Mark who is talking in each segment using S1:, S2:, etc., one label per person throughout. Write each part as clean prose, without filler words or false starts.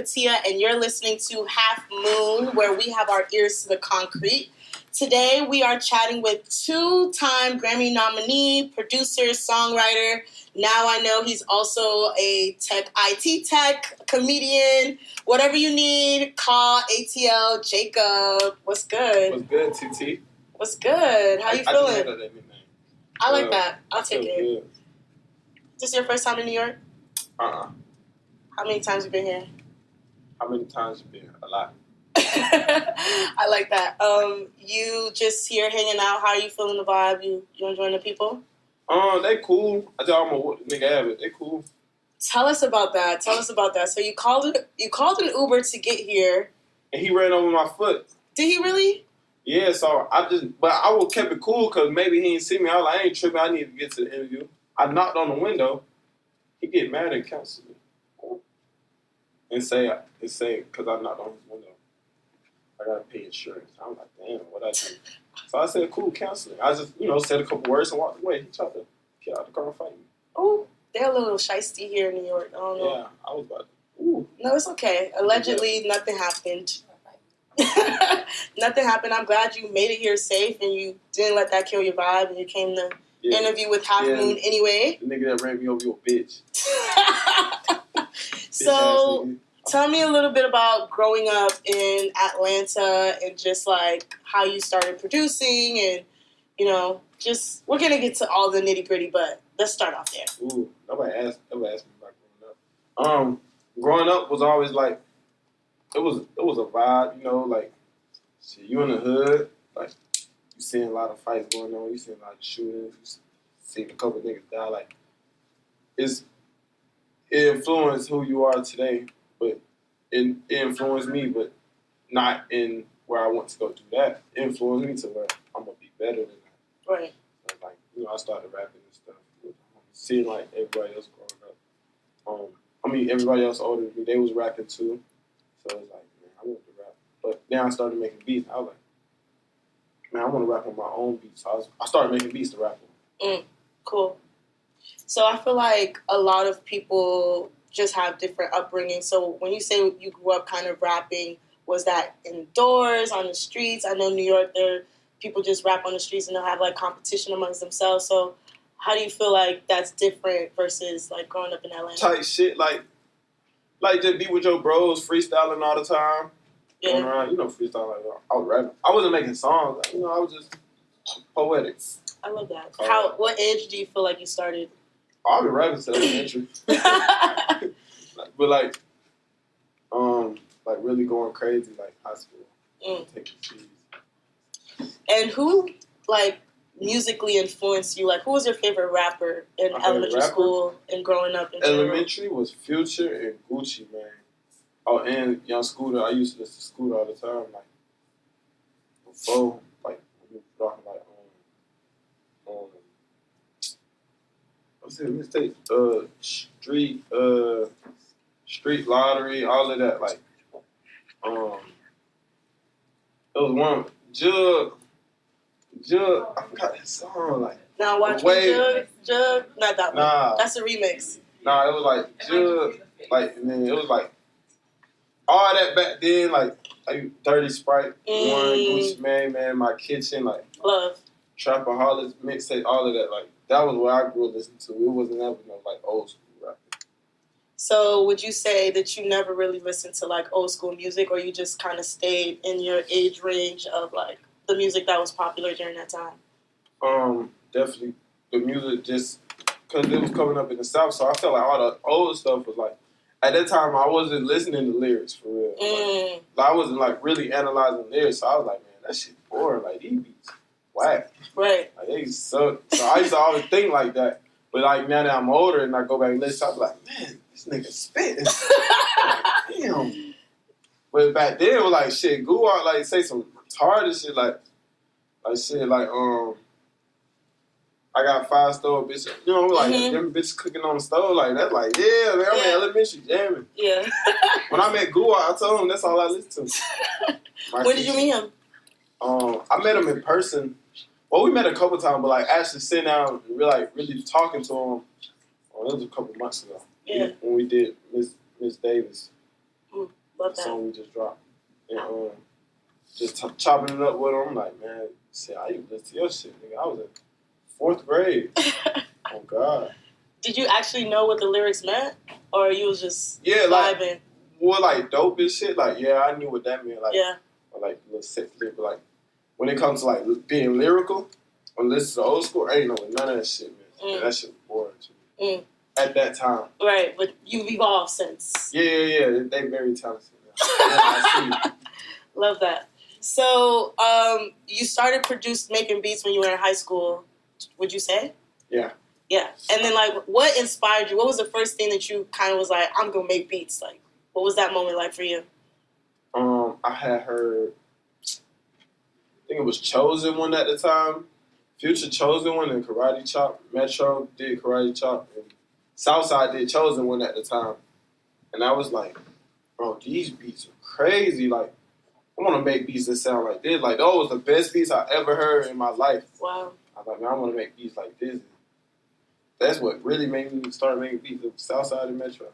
S1: Katia, and you're listening to Half Moon, where we have our ears to the concrete. Today, we are chatting with two-time Grammy nominee, producer, songwriter. Now I know he's also a IT tech, comedian. Whatever you need, call ATL Jacob. What's good?
S2: What's good, TT?
S1: What's good? How you feeling?
S2: I that nickname.
S1: I like that. I'll take it.
S2: Good.
S1: Is this your first time in New York?
S2: Uh-uh.
S1: How many times have you been here?
S2: How many times you been? A lot.
S1: I like that. You just here hanging out. How are you feeling the vibe? You enjoying the people?
S2: They cool. I tell them what nigga have it. They cool.
S1: Tell us about that. So you called an Uber to get here.
S2: And he ran over my foot.
S1: Did he really?
S2: Yeah, so but I would kept it cool because maybe he didn't see me. I was like, I ain't tripping. I need to get to the interview. I knocked on the window. He get mad and cancel me. And say, because I knocked on his window, I got to pay insurance. I'm like, damn, what I do? So I said, cool, cancel it. I just, said a couple words and walked away. He tried to get out the car and fight me.
S1: Oh, they're a little shiesty here in New York. I don't know.
S2: Yeah, I was about to, ooh.
S1: No, it's okay. Allegedly, nothing happened. Nothing happened. I'm glad you made it here safe and you didn't let that kill your vibe and you came to interview with Half Moon anyway.
S2: The nigga that ran me over, you a bitch.
S1: So, tell me a little bit about growing up in Atlanta and just like how you started producing and, we're going to get to all the nitty gritty, but let's start off there.
S2: Ooh, nobody asked me about growing up. Growing up was always like, it was a vibe, like, shit, you in the hood, like, you seeing a lot of fights going on, you seeing a lot of shootings, you seeing a couple niggas die, like, it influenced who you are today, but it influenced me, but not in where I want to go do that. It influenced me to where I'm going to be better than that.
S1: Right.
S2: So, like, I started rapping and stuff, seeing, like, everybody else growing up. Everybody else older than me, they was rapping too. So it was like, man, I want to rap. But then I started making beats. I was like, man, I want to rap on my own beats. So I started making beats to rap on.
S1: Cool. So I feel like a lot of people just have different upbringing. So when you say you grew up kind of rapping, was that indoors, on the streets? I know New York, people just rap on the streets and they'll have like competition amongst themselves. So how do you feel like that's different versus like growing up in Atlanta?
S2: Type shit, like just be with your bros, freestyling all the time.
S1: Yeah.
S2: Going around, freestyling. Like, I was rapping. I wasn't making songs. Like, I was just poetic.
S1: I love that. What age do you feel like you started?
S2: I've been rapping since elementary. But really going crazy, like high school. Taking keys.
S1: And who, musically influenced you? Like, who was your favorite rapper in elementary school and growing up in general?
S2: Elementary was Future and Gucci, man. Oh, and Young Scooter. I used to listen to Scooter all the time. Like, before, like, we were talking about, what's it, mistake? Street Lottery, all of that. Like, it was one, Jug, I forgot that song. Like,
S1: now watch me Jug. Not that one.
S2: Nah,
S1: that's a remix.
S2: Nah, it was like Jug, and then it was like all that back then, like Dirty Sprite, One, Gucci Man, My Kitchen, like
S1: Love,
S2: Trapaholics, mixtape, all of that. Like that was what I grew up listening to. It wasn't ever old school rap.
S1: So would you say that you never really listened to like old school music, or you just kind of stayed in your age range of like the music that was popular during that time?
S2: Definitely the music, just because it was coming up in the South, so I felt like all the old stuff was like, at that time I wasn't listening to lyrics for real. Like, I wasn't like really analyzing lyrics, so I was like, man, that shit boring. Like these beats whack.
S1: Right.
S2: Like they suck. So I used to always think like that. But like now that I'm older and I go back and listen, I'm like, man, this nigga spitting. Like, damn. But back then it was like shit, go out like say some retarded shit like shit like I got 5 stove bitches, them bitches cooking on the stove like that. Like yeah, man, I'm in elementary jamming.
S1: Yeah.
S2: When I met Gua, I told him that's all I listened to.
S1: When did you meet him?
S2: I met him in person. Well, we met a couple times, but like actually sitting down and really talking to him. It was a couple months ago.
S1: Yeah.
S2: When we did Miss Davis.
S1: that.
S2: song we just dropped. And just chopping it up with him. I'm like, man, shit, I used to listen to your shit, nigga. I was in 4th grade. Oh, God.
S1: Did you actually know what the lyrics meant? Or you was just
S2: vibing?
S1: Like,
S2: more like dope and shit. Like, yeah, I knew what that meant. Like, or like little set flip. But like, when it comes to like being lyrical or listen to old school, I ain't know what none of that shit meant. That shit was boring to me. At that time.
S1: Right, but you've evolved since.
S2: Yeah. They very talented. I see.
S1: Love that. So, you started making beats when you were in high school, would you say?
S2: Yeah.
S1: Yeah. And then, like, what inspired you? What was the first thing that you kind of was like, I'm going to make beats? Like, what was that moment like for you?
S2: I had heard, I think it was Chosen One at the time. Future Chosen One and Karate Chop. Metro did Karate Chop. And Southside did Chosen One at the time. And I was like, bro, these beats are crazy. Like, I want to make beats that sound like this. Like, those was the best beats I ever heard in my life.
S1: Wow.
S2: I was like, man, I want to make beats like this. That's what really made me start making beats of Southside and Metro.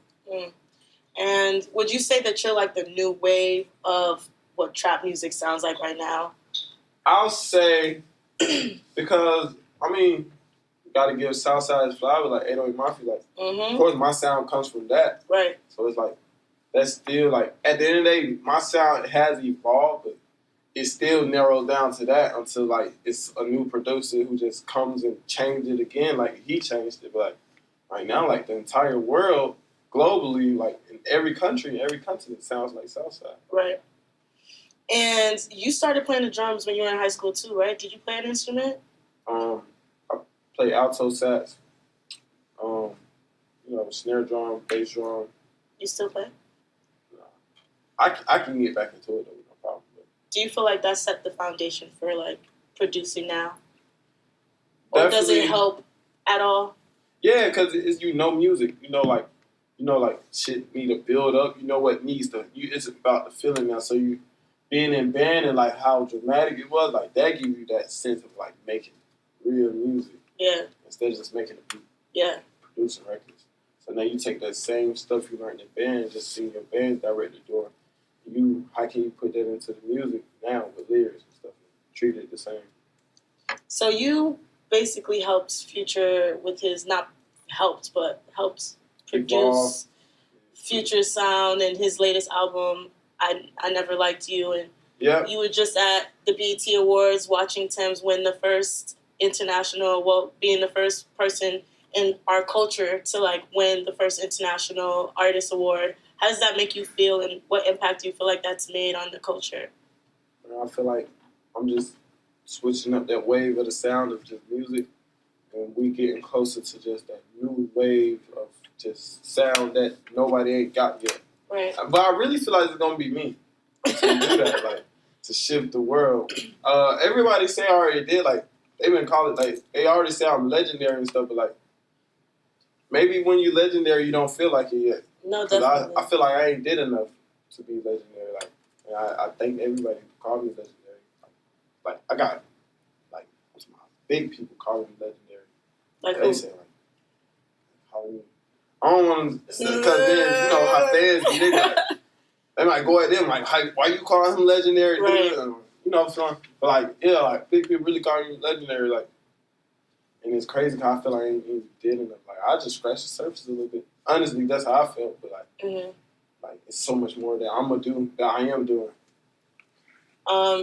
S1: And would you say that you're like the new wave of what trap music sounds like right now?
S2: I'll say, because, I mean, you got to give Southside his flowers, like 808 Mafia. Like, of course, my sound comes from that.
S1: Right.
S2: So it's like, that's still like, at the end of the day, my sound has evolved, but it still narrows down to that until like it's a new producer who just comes and changes it again. Like he changed it, but like right now, like the entire world, globally, like in every country, every continent sounds like Southside.
S1: Right. And you started playing the drums when you were in high school too, right? Did you play an instrument?
S2: I play alto sax, snare drum, bass drum.
S1: You still play?
S2: I can get back into it though, no problem.
S1: Do you feel like that set the foundation for like producing now?
S2: Or
S1: does it help at all?
S2: Yeah, because it's music. Shit need to build up. You know what needs to. It's about the feeling now. So you being in band and like how dramatic it was, like that gives you that sense of like making real music.
S1: Yeah.
S2: Instead of just making a beat.
S1: Yeah.
S2: Producing records. So now you take that same stuff you learned in band, just sing your band directly door. How can you put that into the music now with lyrics and stuff? Treat it the same.
S1: So you basically helped Future with his, not helped, but helped produce Future's sound and his latest album, I Never Liked You. And you were just at the BET Awards watching Tems win the first being the first person in our culture to like win the first international artist award. How does that make you feel, and what impact do you feel like that's made on the culture?
S2: I feel like I'm just switching up that wave of the sound of just music, and we getting closer to just that new wave of just sound that nobody ain't got yet.
S1: Right.
S2: But I really feel like it's gonna be me to do that, like to shift the world. Everybody say I already did, like they've been calling, like they already say I'm legendary and stuff, but like maybe when you're legendary, you don't feel like it yet.
S1: No, definitely.
S2: I feel like I ain't did enough to be legendary. Like, and I thank everybody who called me legendary. Like I got, like, my big people calling me legendary.
S1: Like
S2: they say, like, Halloween. I don't want to, because then, how fans be, they might go at them, like, why you calling him legendary?
S1: Right.
S2: You know what I'm saying? But, like, yeah, like, big people really calling me legendary, like, and it's crazy because I feel like I ain't even did enough. Like, I just scratched the surface a little bit. Honestly, that's how I felt, but like it's so much more that I am doing.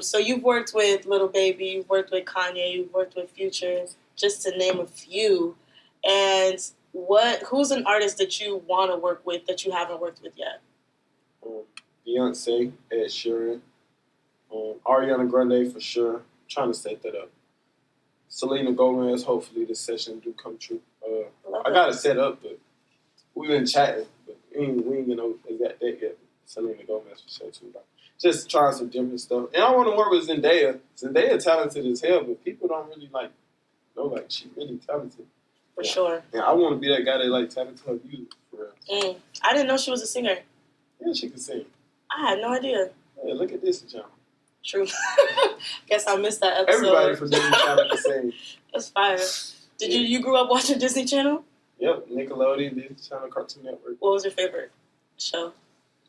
S1: So you've worked with Lil Baby, you've worked with Kanye, you've worked with Future, just to name a few. And who's an artist that you want to work with that you haven't worked with yet?
S2: Beyonce, Ed Sheeran, Ariana Grande for sure. I'm trying to set that up. Selena Gomez, hopefully this session do come true. I got it set up, but we've been chatting, but we ain't gonna exact that yet. Selena Gomez for sure too. Like, just trying some different stuff. And I want to work with Zendaya. Zendaya talented as hell, but people don't really know she really talented.
S1: For sure.
S2: And I want to be that guy that tap into her music for real.
S1: I didn't know she was a singer.
S2: Yeah, she can sing.
S1: I had no idea.
S2: Yeah, look at this channel.
S1: True. Guess I missed that episode.
S2: Everybody from Disney Channel can sing.
S1: That's fire. Did you grew up watching Disney Channel?
S2: Yep, Nickelodeon, Disney Channel, Cartoon Network.
S1: What was your favorite show?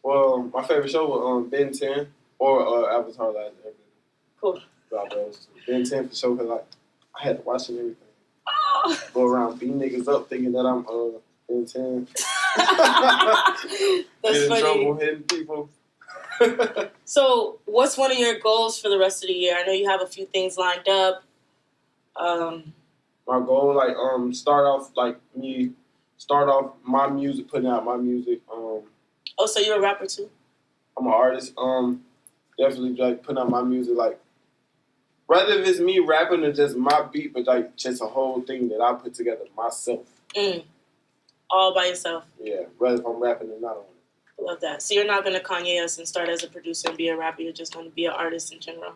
S2: Well, my favorite show was Ben 10 or Avatar Last Airbender.
S1: Cool.
S2: About those two. Ben 10 for sure, because like, I had to watch it and everything.
S1: Oh.
S2: Go around beating niggas up thinking that I'm Ben 10.
S1: That's
S2: Get in
S1: funny.
S2: trouble hitting people.
S1: So, what's one of your goals for the rest of the year? I know you have a few things lined up.
S2: My goal, like, start off my music, putting out my music.
S1: Oh, so you're a rapper too?
S2: I'm an artist. Definitely like putting out my music, like, rather if it's me rapping or just my beat, but like just a whole thing that I put together myself.
S1: All by yourself.
S2: Yeah, rather if I'm rapping or not on it.
S1: I love that. So you're not gonna Kanye us and start as a producer and be a rapper. You're just gonna be an artist in general.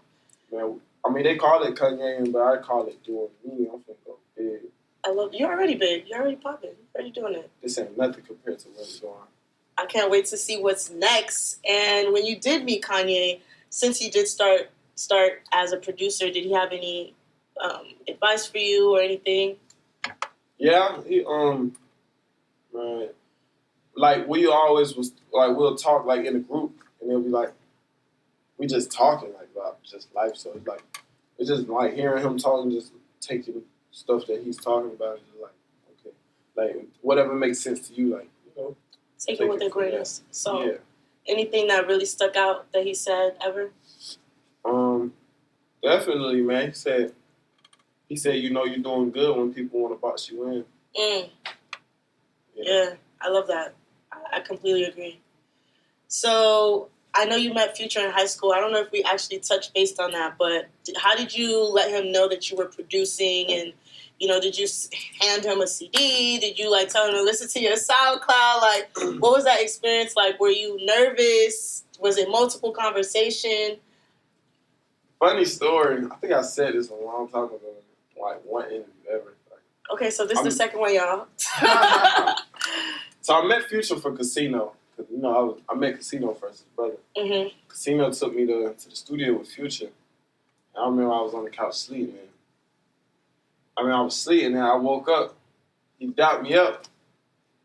S2: Man, I mean, they call it Kanye, but I call it doing me. I'm finna go big.
S1: I love. You're already big. You're already popping. You're already doing it.
S2: This ain't nothing compared to what's going on.
S1: I can't wait to see what's next. And when you did meet Kanye, since he did start as a producer, did he have any advice for you or anything?
S2: Yeah, he man, like we always was like we'll talk like in a group and it'll be like we just talking like about just life. So it's just like hearing him talking, just taking stuff that he's talking about, and just like okay, like whatever makes sense to you, like you know.
S1: Take it with a grain of salt.
S2: Yeah.
S1: Anything that really stuck out that he said ever?
S2: Definitely, man. He said, you know, you're doing good when people want to box you in.
S1: Yeah, I love that. I completely agree. So I know you met Future in high school. I don't know if we actually touched base on that, but how did you let him know that you were producing? And, you know, did you hand him a CD? Did you, like, tell him to listen to your SoundCloud? Like, what was that experience like? Were you nervous? Was it multiple conversation?
S2: Funny story. I think I said this a long time ago. Like, one interview ever.
S1: Okay, so this is the second one, y'all.
S2: So I met Future for Casino. Cause, you know, I met Casino first, his brother.
S1: Mm-hmm.
S2: Casino took me to the studio with Future. And I remember I was on the couch sleeping. I was sleeping and I woke up. He dapped me up.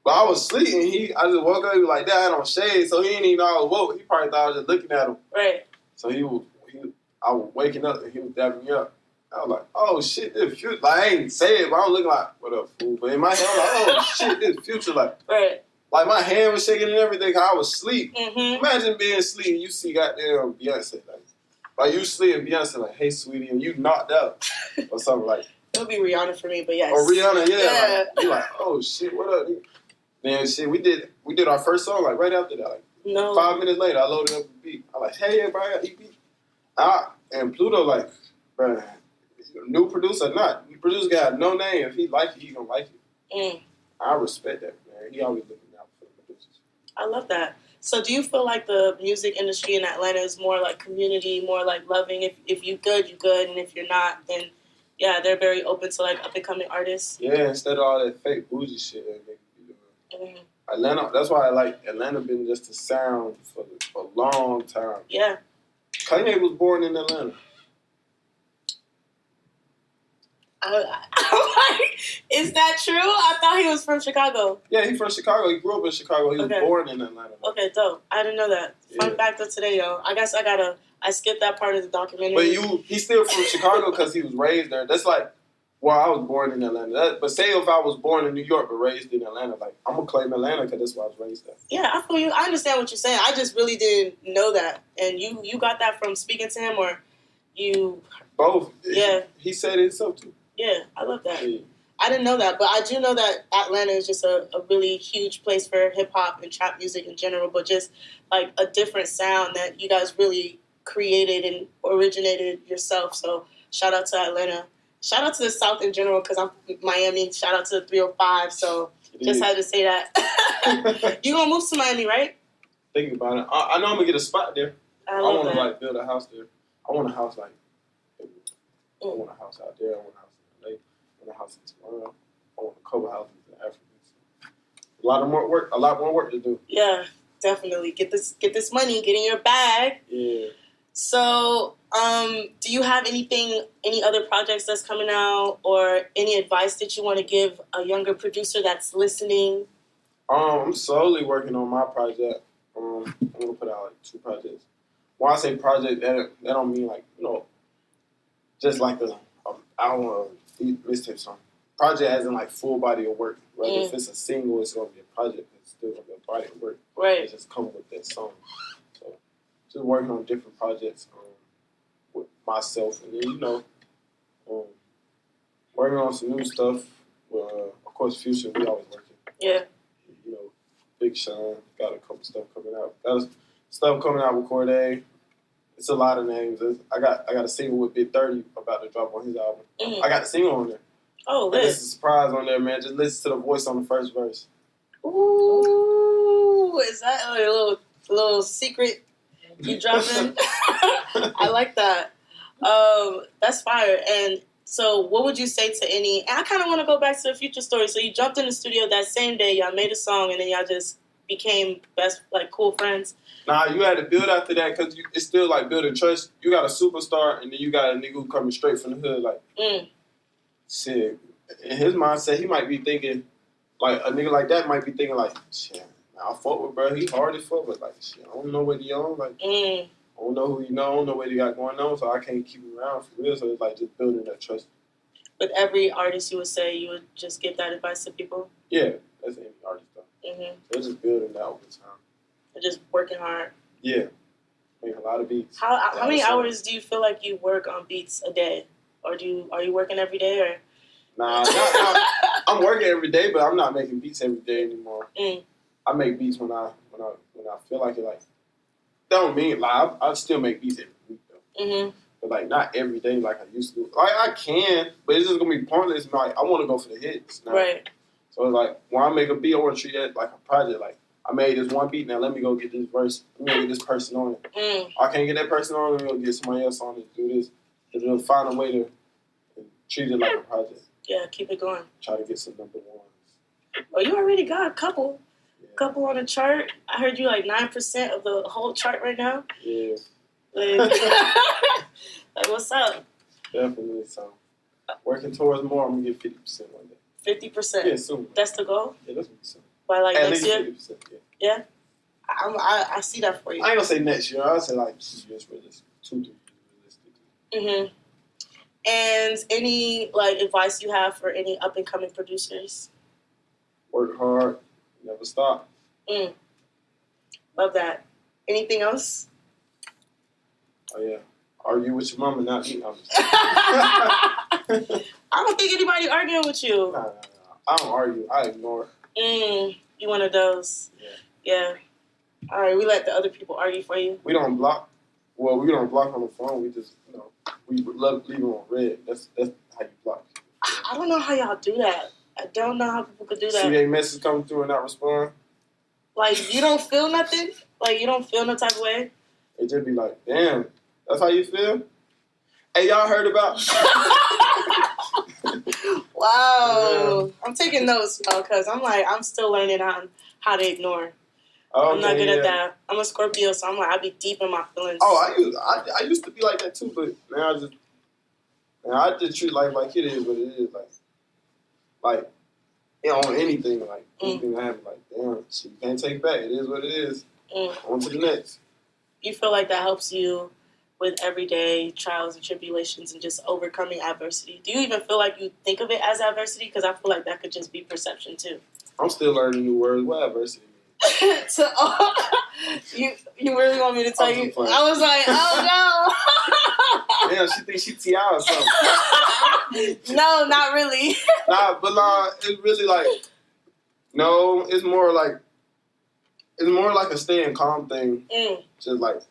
S2: But I was sleeping. I just woke up. He was like, Dad, I had on shades, so he didn't even know I was woke. He probably thought I was just looking at him.
S1: Right.
S2: So I was waking up and he was dapping me up. I was like, oh shit, this Future. Like, I ain't say it, but I was looking like, what up, fool? But in my head, I was like, oh shit, this Future. Like,
S1: right.
S2: Like my hand was shaking and everything because I was asleep.
S1: Mm-hmm.
S2: Imagine being asleep and you see goddamn Beyonce. Like you sleep and Beyonce like, hey sweetie, and you knocked out. Or something like.
S1: It'll be Rihanna for me, but yes.
S2: Or Rihanna, yeah. Like, you like, oh shit, what up? Then shit, we did our first song like right after that. Like 5 minutes later, I loaded up the beat. I like, hey everybody, got EP. And Pluto like, bruh, new producer or not, the producer got no name. If he like it, he gonna like it. I respect that, man. He always looking out for the producers.
S1: I love that. So do you feel like the music industry in Atlanta is more like community, more like loving? If you good, you good, and if you're not, then yeah, they're very open to like up and coming artists.
S2: Yeah, instead of all that fake bougie shit that they be doing. Atlanta, that's why I like Atlanta. Been just a sound for a long time.
S1: Yeah.
S2: Kanye was born in Atlanta.
S1: I'm like, is that true? I thought he was from Chicago.
S2: Yeah, he's from Chicago. He grew up in Chicago. He was born in Atlanta.
S1: Okay, dope. I didn't know that. Fun fact of today, yo. I guess I skipped that part of the documentary.
S2: But he's still from Chicago because he was raised there. That's like, well, I was born in Atlanta. But say if I was born in New York but raised in Atlanta, like, I'm going to claim Atlanta because that's where I was raised there.
S1: Yeah, I feel you. I understand what you're saying. I just really didn't know that. And you got that from speaking to him, or you...
S2: Both.
S1: Yeah.
S2: He said it himself, too.
S1: Yeah, I love that.
S2: Yeah.
S1: I didn't know that, but I do know that Atlanta is just a really huge place for hip-hop and trap music in general, but just, like, a different sound that you guys really created and originated yourself. So shout out to Atlanta. Shout out to the South in general, because I'm from Miami. Shout out to the 305, so just had to say that. You gonna move to Miami, right?
S2: Thinking about it. I know I'm gonna get a spot there. I want to, like, build a house there. I want a house, like, I want a house out there. I want a house in LA. I want a house in Toronto. I want a couple houses in Africa. A lot more work to do.
S1: Yeah, definitely. Get this money, get in your bag.
S2: Yeah.
S1: So, do you have any other projects that's coming out, or any advice that you want to give a younger producer that's listening?
S2: I'm slowly working on my project. I'm gonna put out like 2 projects. When I say project, that don't mean like just like a hour mixtape song. Project as in like full body of work. Whether if it's a single, it's gonna be a project. It's still gonna be a body of work.
S1: Right.
S2: It just come with that song. So just working on different projects with myself, and then working on some new stuff. Of course, Future, we always working.
S1: Yeah.
S2: Big Sean got a couple stuff coming out. Got stuff coming out with Corday. It's a lot of names. I got a single with Big 30 about to drop on his album.
S1: Mm.
S2: I got the single on there.
S1: Oh, lit.
S2: There's a surprise on there, man. Just listen to the voice on the first verse.
S1: Ooh, is that a little secret you dropping? I like that. That's fire. And so what would you say to any... I kind of want to go back to the Future story. So you jumped in the studio that same day. Y'all made a song, and then y'all just became best, like, cool friends.
S2: Nah, you had to build after that because it's still, like, building trust. You got a superstar, and then you got a nigga who coming straight from the hood. Like, shit. In his mindset, he might be thinking... Like, a nigga like that might be thinking, like, shit, I fuck with bro. He hard as fuck, but, like, shit, I don't know what he on. Like, I don't know who he know. I don't know what he got going on, so I can't keep him around for real. So it's, like, just building that trust.
S1: With every artist, you would say you would just give that advice to people?
S2: Yeah, that's any artist, though. So it's just building that over time.
S1: And just working hard.
S2: Yeah. Make a lot of beats.
S1: How many hours do you feel like you work on beats a day? Or are you working every day, or...
S2: Nah, I'm working every day, but I'm not making beats every day anymore. I make beats when I feel like it. Like, that don't mean like I still make beats every week though. But like not every day like I used to. Like I can, but it's just gonna be pointless. Like I want to go for the hits. Now.
S1: Right.
S2: So it's like when I make a beat, I want to treat that like a project. Like I made this one beat. Now let me go get this verse. Let me go get this person on it. I can't get that person on it. Let me go get somebody else on it. Do this. And then find a way to treat it like a project.
S1: Yeah, keep it going.
S2: Try to get some number ones.
S1: Well, you already got a couple. Couple on the chart. I heard you like 9% of the whole chart right now.
S2: Yeah.
S1: Like what's up?
S2: Definitely. So, working towards more, I'm going to get 50% one day.
S1: 50%?
S2: Yeah, soon.
S1: That's the goal?
S2: Yeah, that's what soon.
S1: By like
S2: at
S1: next
S2: least
S1: year?
S2: 50%, yeah.
S1: Yeah? I see that for you.
S2: I ain't going to say next year. I'll say like 2 years realistic. 2 to 3 realistically.
S1: And any like advice you have for any up and coming producers?
S2: Work hard, never stop.
S1: Love that. Anything else?
S2: Oh yeah, argue with your mama, not me.
S1: I don't think anybody arguing with you.
S2: Nah. I don't argue. I ignore.
S1: You one of those? Yeah. All right, we let the other people argue for you.
S2: We don't block. Well, we don't block on the phone. We just we love leave them on red. That's how you block.
S1: I don't know how y'all do that. I don't know how people could do that.
S2: See their message come through and not respond?
S1: Like, you don't feel nothing? Like, you don't feel no type of way?
S2: It just be like, damn, that's how you feel? Hey, y'all heard about...
S1: Wow. I'm taking notes, y'all, because I'm still learning how to ignore. Okay, I'm not good at that. I'm a Scorpio, so I'm like, I be deep in my feelings.
S2: Oh, I used to be like that too, but now I just treat life like it is what it is. Like on anything, like anything that happens, like damn, shit, you can't take back. It is what it is. On to the next.
S1: You feel like that helps you with everyday trials and tribulations and just overcoming adversity? Do you even feel like you think of it as adversity? Because I feel like that could just be perception too.
S2: I'm still learning new words. What adversity?
S1: You really want me to tell you? I was like, oh no.
S2: Damn, she thinks she T.I. or something.
S1: No, not really.
S2: Nah, it's really like, no, it's more like a staying calm thing. Just like,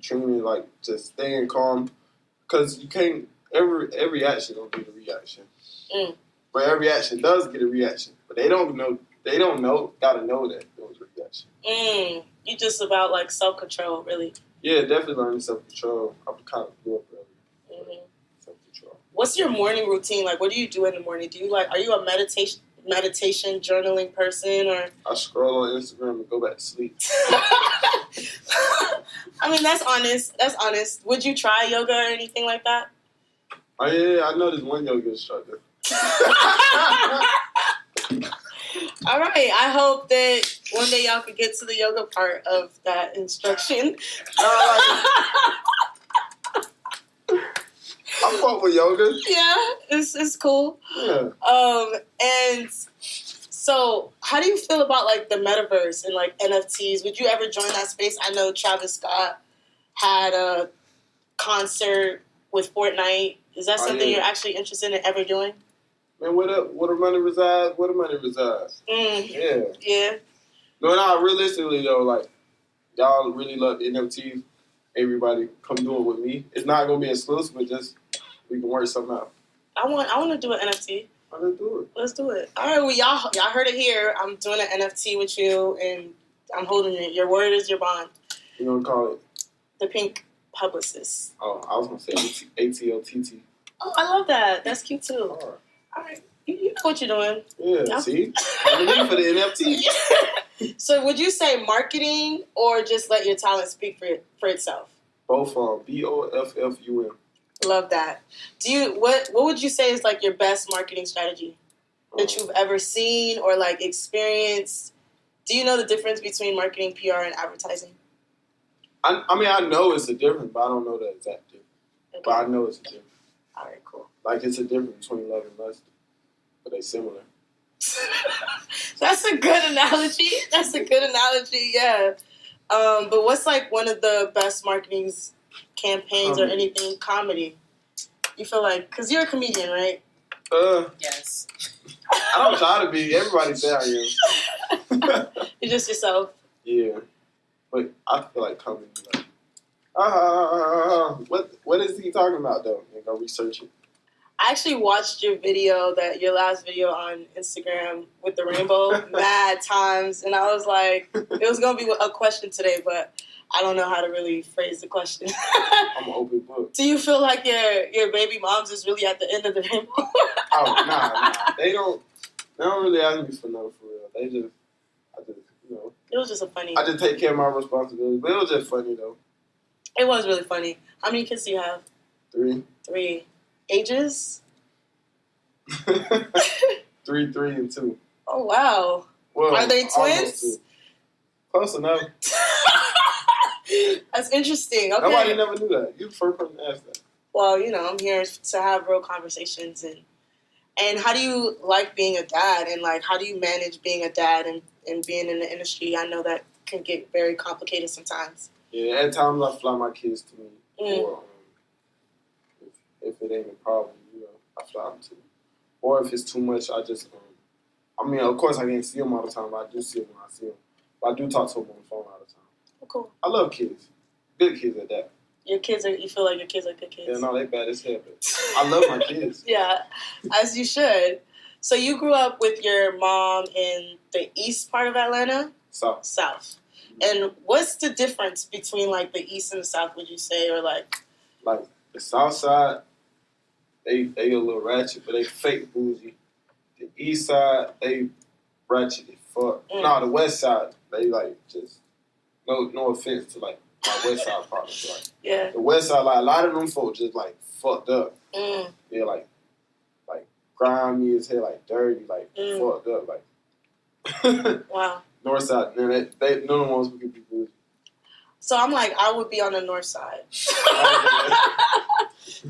S2: treating it like just staying calm. Because you can't, every action don't get a reaction. But every action does get a reaction. But they don't know, gotta know that there was a reaction.
S1: You just about like self-control, really.
S2: Yeah, definitely learning self-control. I kind of grew up early. Self-control.
S1: What's your morning routine? Like, what do you do in the morning? Are you a meditation journaling person, or? I
S2: scroll on Instagram and go back to sleep.
S1: I mean, that's honest. Would you try yoga or anything like that?
S2: Oh yeah, I know this one yoga instructor.
S1: All right. I hope that one day y'all could get to the yoga part of that instruction.
S2: I fuck with yoga.
S1: Yeah, it's cool.
S2: Yeah.
S1: And so how do you feel about like the metaverse and like NFTs? Would you ever join that space? I know Travis Scott had a concert with Fortnite. Is that something you're actually interested in ever doing?
S2: Man, where the money resides? Where the money resides?
S1: Yeah.
S2: No, realistically though, like y'all really love NFTs. Everybody come do it with me. It's not gonna be exclusive, but just we can work something out.
S1: I want to do an NFT.
S2: Let's do it.
S1: Let's do it. All right, well y'all heard it here. I'm doing an NFT with you, and I'm holding it. Your word is your bond.
S2: You gonna call it
S1: the Pink Publicist.
S2: Oh, I was gonna say ATL.
S1: Oh, I love that. That's cute too.
S2: All
S1: right. You know what you're doing.
S2: Yeah, see? I'm ready for the NFT.
S1: So would you say marketing or just let your talent speak for itself?
S2: Both BOFFUM.
S1: Love that. What would you say is like your best marketing strategy that you've ever seen or like experienced? Do you know the difference between marketing, PR, and advertising?
S2: I mean, I know it's a difference, but I don't know the exact difference. Okay. But I know it's a difference.
S1: All right, cool.
S2: Like, it's a difference between love and lust, but they're similar.
S1: That's a good analogy. Yeah. But what's like one of the best marketing campaigns or anything comedy? You feel like, because you're a comedian, right?
S3: Yes.
S2: I don't try to be. Everybody say I am.
S1: You're just yourself.
S2: Yeah. But I feel like comedy, like, what is he talking about, though? And go research it.
S1: I actually watched your last video on Instagram with the rainbow mad times, and I was like, it was going to be a question today, but I don't know how to really phrase the question.
S2: I'm an open book.
S1: Do you feel like your baby moms is really at the end of the rainbow?
S2: Oh, nah. They don't really ask me for nothing for real. I just, you know.
S1: It was just
S2: I just take care of my responsibilities, but it was just funny, though.
S1: It was really funny. How many kids do you have? 3. Ages?
S2: 3, 3, and 2.
S1: Oh, wow. Well, are they twins?
S2: Close enough.
S1: That's interesting. Okay.
S2: Nobody never knew that. You're the first person to ask that.
S1: Well, you know, I'm here to have real conversations. And how do you like being a dad? And, like, how do you manage being a dad and being in the industry? I know that can get very complicated sometimes.
S2: Yeah, at times I fly my kids to me. Or if it ain't a problem, you know, I fly them to me. Or if it's too much, I just, I mean, of course I can't see them all the time, but I do see them when I see them. But I do talk to them on the phone all the time.
S1: Oh, cool.
S2: I love kids. Good kids at that.
S1: You feel like your kids are good kids?
S2: Yeah, no, they bad as hell, but I love my kids.
S1: Yeah, as you should. So you grew up with your mom in the east part of Atlanta? South. Mm-hmm. And what's the difference between, like, the east and the south, would you say, or, like...
S2: Like, the south side, they a little ratchet, but they fake bougie. The east side, they ratchet as fuck. No, the west side, they, like, just... No offense to, like, my west side partners. Like,
S1: yeah.
S2: The west side, like, a lot of them folks just, like, fucked up. They're, like, grimy as hell, like, dirty, like, fucked up, like...
S1: Wow.
S2: North side, man, they none of them ones who can be bougie.
S1: So I'm like, I would be on the north side.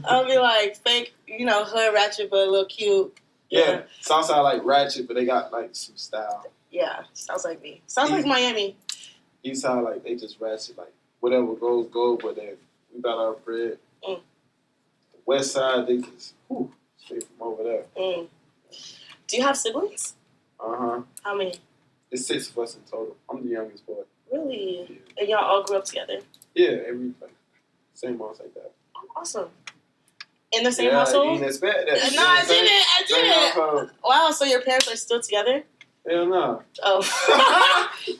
S1: I'll be like fake, you know, hood ratchet, but a little cute.
S2: Yeah. South side like ratchet, but they got like some style.
S1: Yeah, sounds like me. Sounds like Miami.
S2: East side, like they just ratchet, like whatever goes, but then we got our bread. The west side, they just straight from over there.
S1: Do you have siblings?
S2: How
S1: many?
S2: It's 6 of us in total. I'm the youngest boy.
S1: Really? Yeah. And y'all all grew up together?
S2: Yeah, same house like that.
S1: Oh, awesome. In the same household?
S2: You didn't expect that.
S1: No, I didn't. Wow, so your parents are still together?
S2: Hell no.
S1: Oh.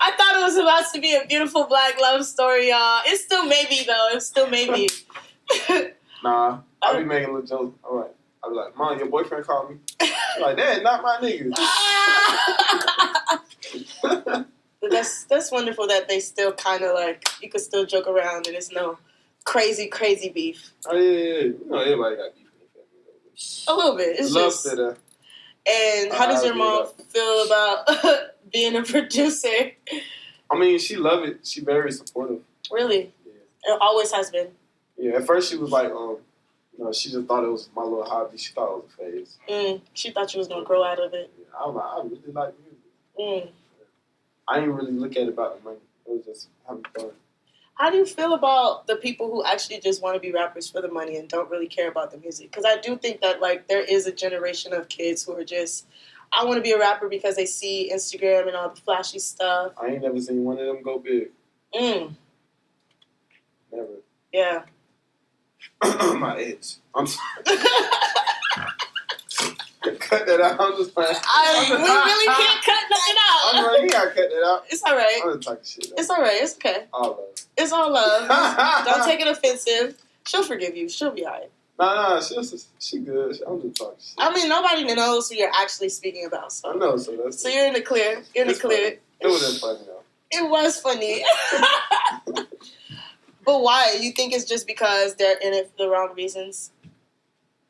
S1: I thought it was about to be a beautiful black love story, y'all. It's still maybe, though. It's still maybe.
S2: Nah, I'll be making little jokes. All right. I'll be like, Mom, your boyfriend called me. I'm like, Dad, not my nigga.
S1: That's wonderful that they still kind of like, you could still joke around and there's no crazy beef.
S2: Oh, yeah. You know, everybody got beef in their family.
S1: A little bit. It's
S2: love
S1: just...
S2: that,
S1: And how does your mom feel about being a producer?
S2: I mean, she loved it. She very supportive.
S1: Really?
S2: Yeah.
S1: It always has been.
S2: Yeah, at first she was like, she just thought it was my little hobby. She thought it was a phase.
S1: She thought you was going to grow out of it.
S2: Yeah, I was like, I really like music.
S1: Mm.
S2: I didn't really look at it about the money. It was just having fun.
S1: How do you feel about the people who actually just want to be rappers for the money and don't really care about the music? Because I do think that, like, there is a generation of kids who are just, I want to be a rapper because they see Instagram and all the flashy stuff.
S2: I ain't never seen one of them go big. Never.
S1: Yeah.
S2: My ex. I'm sorry. Cut that out. I'm just playing.
S1: We really can't cut nothing out.
S2: I'm like, you gotta cut that out.
S1: It's all right.
S2: I'm just talking shit.
S1: It's all right. It's okay.
S2: All love.
S1: It's all love. Don't take it offensive. She'll forgive you. She'll be all right.
S2: Nah, she good. I'm just talking shit.
S1: I mean, nobody knows who you're actually speaking about. So.
S2: I know, so that's...
S1: So you're in the clear. You're in the clear.
S2: Funny. It wasn't funny, though.
S1: It was funny. But why? You think it's just because they're in it for the wrong reasons?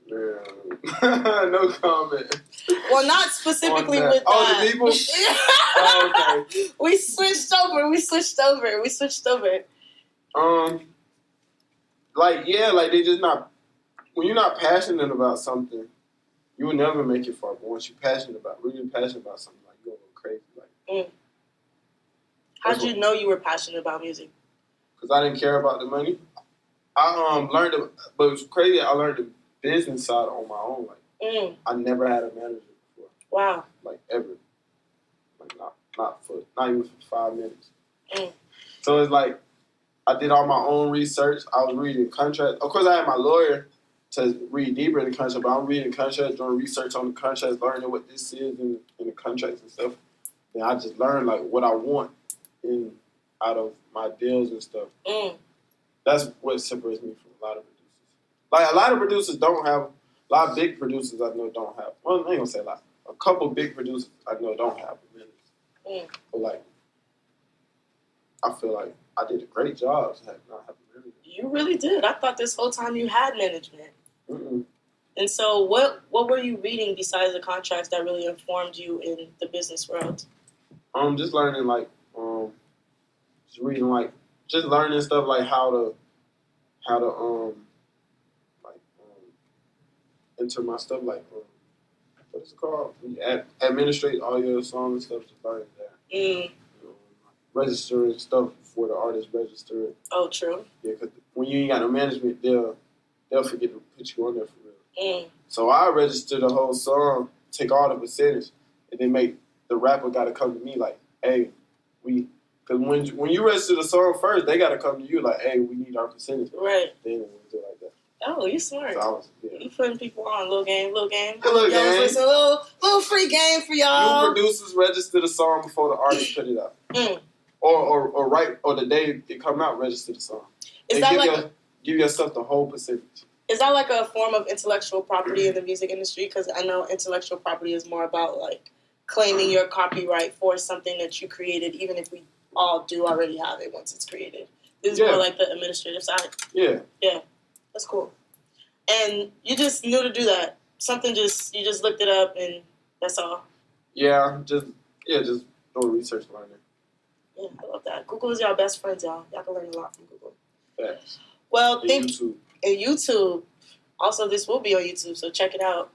S2: Yeah. No comment.
S1: Well, not specifically with that.
S2: Oh, the people? Oh, okay.
S1: We switched over.
S2: Like they just not... When you're not passionate about something, you will never make it far. But once you're really passionate about something, like, you're going to go crazy. Like,
S1: How'd you know you were passionate about music?
S2: Because I didn't care about the money. I learned it, but it was crazy. I learned the business side on my own. Like, I never had a manager before.
S1: Wow.
S2: Like, ever. Like, not even for 5 minutes. So it's like, I did all my own research. I was reading contracts. Of course, I had my lawyer to read deeper in the contract, but I'm reading contracts, doing research on the contracts, learning what this is in the contracts and stuff. And I just learned, like, what I want out of my deals and stuff. That's what separates me from a lot of producers. Like, a lot of producers don't have, a lot of big producers I know don't have, well, I ain't gonna say a lot. A couple big producers I know don't have managers. But, like, I feel like I did a great job to not have a manager.
S1: You really did. I thought this whole time you had management. And so what were you reading besides the contracts that really informed you in the business world?
S2: Just learning, like, just reading, like, just learning stuff like how to enter my stuff, like, what is it called? Administrate all your songs and stuff, just learning that. Registering stuff before the artist register it.
S1: Oh, true.
S2: Yeah, because when you ain't got no management, they'll forget to put you on there for real. So I register the whole song, take all the percentage, and then make the rapper got to come to me like, hey, because when you register the song first, they got to come to you like, hey, we need our percentage.
S1: Right.
S2: Then we'll do it like that.
S1: Oh, you smart.
S2: So
S1: You putting people on. Little game.
S2: Little game.
S1: It's a little free game for y'all.
S2: You producers register the song before the artist put it out. Or the day it come out, register the song.
S1: Is that
S2: give yourself the whole percentage.
S1: Is that like a form of intellectual property in the music industry? Because I know intellectual property is more about, like, claiming your copyright for something that you created, even if we all do already have it once it's created. This is more like the administrative side. Yeah. Yeah. That's cool. And you just knew to do that. You just looked it up and that's all. Yeah, just
S2: doing research learning.
S1: Yeah, I love that. Google is y'all best friends, y'all. Y'all can learn a lot from Google.
S2: Thanks.
S1: Well, YouTube. Also, this will be on YouTube, so check it out.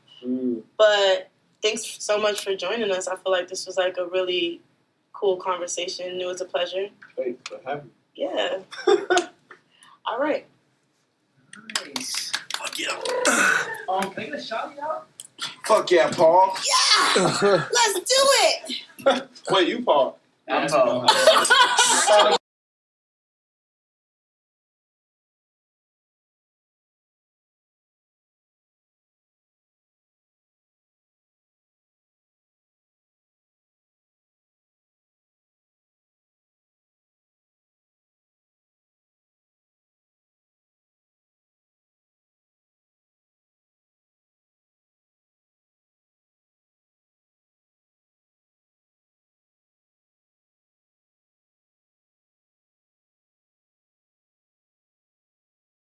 S1: But thanks so much for joining us. I feel like this was like a really cool conversation. It was a pleasure.
S2: Thanks for having me.
S1: Yeah. All right.
S3: Nice.
S2: Fuck yeah.
S3: Can I get a shot, y'all?
S2: Fuck yeah, Paul.
S1: Yeah. Let's do it.
S2: Wait, you Paul?
S3: I'm Paul.